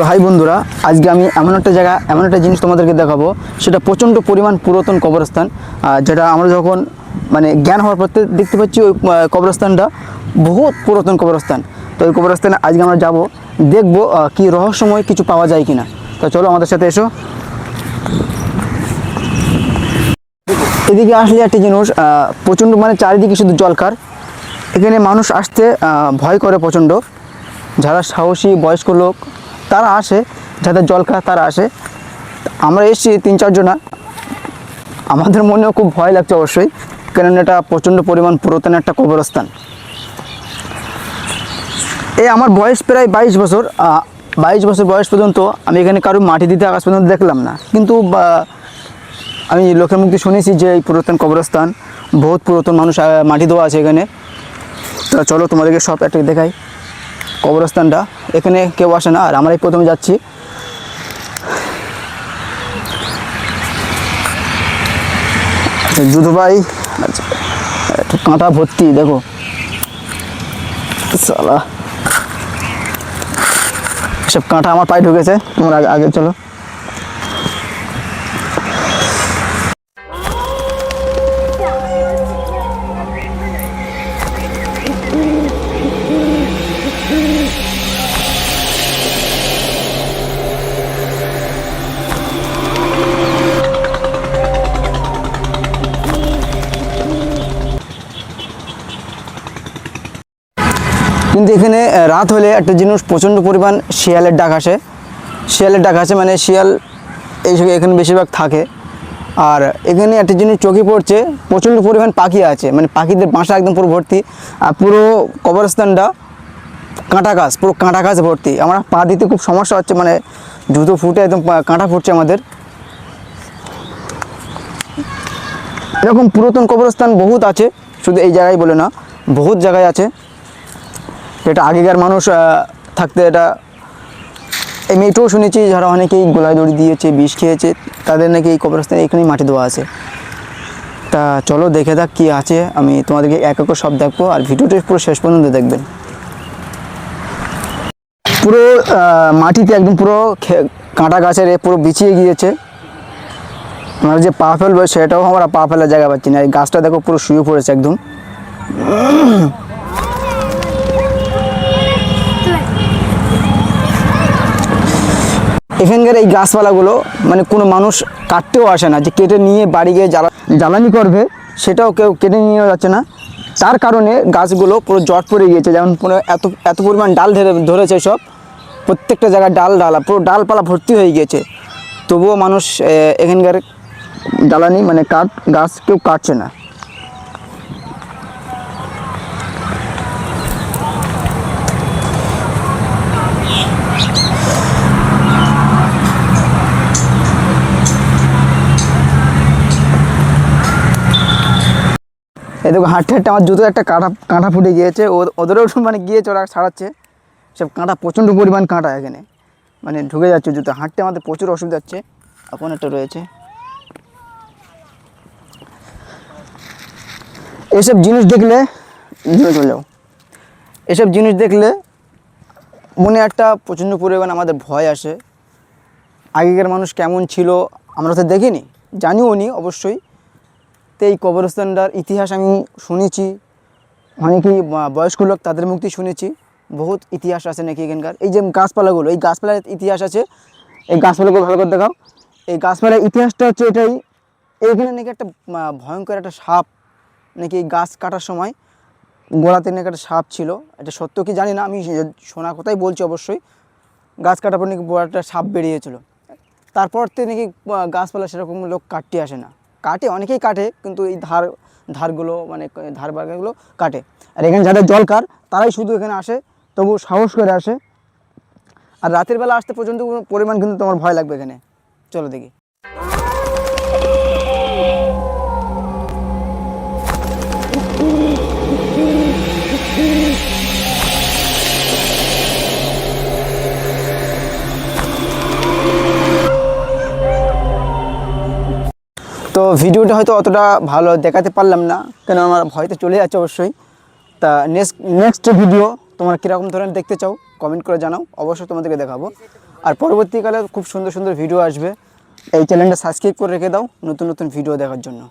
High বন্ধুরা, আজকে আমি এমন একটা জায়গা এমন একটা জিনিস তোমাদেরকে দেখাবো, সেটা প্রচণ্ড পরিমাণ পুরাতন কবরস্থান। যেটা আমরা যখন মানে জ্ঞান হওয়ার পর দেখতে পাচ্ছি ওই কবরস্থানটা বহুত পুরাতন কবরস্থান। তো ওই কবরস্থানে আজকে আমরা যাব, দেখবো কি রহস্যময় কিছু পাওয়া যায় কিনা। তো চলো আমাদের সাথে এসো। এদিকে আসলে একটা জিনিস, প্রচণ্ড মানে চারিদিকে শুধু জলকার। এখানে মানুষ আসতে ভয় করে প্রচণ্ড। যারা সাহসী বয়স্ক লোক তারা আসে, যাদের জল খায় তারা আসে। আমরা এসেছি 3-4 জনা। আমাদের মনেও খুব ভয় লাগছে অবশ্যই, কারণ এটা প্রচণ্ড পরিমাণ পুরাতন একটা কবরস্থান। এই আমার বয়স প্রায় 22 বছর। 22 বছর বয়স পর্যন্ত আমি এখানে কারো মাটি দিতে আকাশ পর্যন্ত দেখলাম না, কিন্তু আমি লোকের মুখে শুনেছি যে এই পুরাতন কবরস্থান বহুত পুরাতন, মানুষ মাটি দেওয়া আছে এখানে। তো চলো তোমাদেরকে সব একটা দেখাই কবরস্থানটা। এখানে কেউ আসে না, আর আমরাই প্রথমে যাচ্ছি। জুতো ভাই কাঁটা ভর্তি, দেখো সালা সব কাঁটা আমার পায়ে ঢুকেছে। তোমরা আগে চলো। কিন্তু এখানে রাত হলে একটা জিনিস, প্রচণ্ড পরিমাণ শিয়ালের ডাক আসে। মানে শিয়াল এখানে বেশিরভাগ থাকে। আর এখানে একটা জিনিস চোখে পড়ছে, প্রচণ্ড পরিমাণ পাখি আছে, মানে পাখিদের বাসা একদম পুরো ভর্তি। আর পুরো কবরস্থানটা পুরো কাঁটা গাছ ভর্তি। আমরা পা দিতে খুব সমস্যা হচ্ছে, মানে জুতো ফুটে একদম কাঁটা ফুটছে আমাদের। এরকম পুরাতন কবরস্থান বহুত আছে, শুধু এই জায়গায় বলে না, বহুত জায়গায় আছে। এটা আগেকার মানুষ থাকতে, এটা আমি এটাও শুনেছি যারা অনেকেই গলায় দড়ি দিয়েছে, বিষ খেয়েছে, তাদের নাকি এই কবরস্থানে এখানেই মাটি দেওয়া আছে। তা চলো দেখে থাক কী আছে। আমি তোমাদেরকে এক এক সব দেখবো, আর ভিডিওটা পুরো শেষ পর্যন্ত দেখবেন। পুরো মাটিতে একদম পুরো কাঁটা গাছের পুরো বিছিয়ে গিয়েছে। আমরা যে পা ফেলবো সেটাও আমরা পা ফেলার জায়গা পাচ্ছি না। এই গাছটা দেখো পুরো শুয়ে পড়েছে একদম। এখানকার এই গাছপালাগুলো মানে কোনো মানুষ কাটতেও আসে না, যে কেটে নিয়ে বাড়ি গিয়ে জ্বালানি করবে সেটাও কেউ কেটে নিয়ে যাচ্ছে না। তার কারণে গাছগুলো পুরো জট পড়ে গিয়েছে, যেমন পুরো এত পরিমাণ ডাল ধরেছে সব, প্রত্যেকটা জায়গায় পুরো ডালপালা ভর্তি হয়ে গিয়েছে। তবুও মানুষ এখানকার জ্বালানি মানে গাছ কেউ কাটছে না। এই দেখো হাঁটতে হাঁটতে আমার জুতো একটা কাঁটা ফুটে গিয়েছে। ওদেরও মানে গিয়েছে, ওরা ছাড়াচ্ছে সব কাঁটা, প্রচণ্ড পরিমাণ কাঁটা এখানে মানে ঢুকে যাচ্ছে জুতো। হাঁটতে আমাদের প্রচুর অসুবিধা হচ্ছে। এখন একটা রয়েছে। এসব জিনিস দেখলে চলে যাও। এসব জিনিস দেখলে মনে একটা প্রচণ্ড পরিমাণ আমাদের ভয় আসে। আগেকার মানুষ কেমন ছিল আমরা তো দেখিনি, জানিও নি অবশ্যই। তো এই কবরস্থানটার ইতিহাস আমি শুনেছি, অনেকেই বয়স্ক লোক তাদের মুক্তি শুনেছি, বহুত ইতিহাস আছে নাকি এখানকার। এই যে গাছপালাগুলো, এই গাছপালার ইতিহাস আছে। এই গাছপালাগুলো ভালো করে দেখাও। এই গাছপালার ইতিহাসটা হচ্ছে এটাই, এইখানে নাকি একটা ভয়ঙ্কর একটা সাপ, নাকি এই গাছ কাটার সময় গোড়াতে নাকি একটা সাপ ছিল। এটা সত্য কি জানি না, আমি শোনা কথাই বলছি অবশ্যই। গাছ কাটার পর নাকি বড় একটা সাপ বেরিয়েছিল। তারপর থেকে নাকি গাছপালা সেরকম লোক কাটতে আসে না। কাটে, অনেকেই কাটে, কিন্তু এই ধারগুলো মানে ধার বাগানগুলো কাটে। আর এখানে যাদের জলকার তারাই শুধু এখানে আসে, তবু সাহস করে আসে। আর রাতের বেলা আসতে পর্যন্ত পরিমাণ কিন্তু তোমার ভয় লাগবে এখানে। চলো দেখি। তো ভিডিওটা হয়তো অতটা ভালো দেখাতে পারলাম না, কেন আমার ভয়তে চলে যাচ্ছে অবশ্যই। তা নেক্সট ভিডিও তোমরা কীরকম ধরনের দেখতে চাও কমেন্ট করে জানাও, অবশ্যই তোমাদেরকে দেখাবো। আর পরবর্তীকালে খুব সুন্দর সুন্দর ভিডিও আসবে। এই চ্যানেলটা সাবস্ক্রাইব করে রেখে দাও নতুন নতুন ভিডিও দেখার জন্য।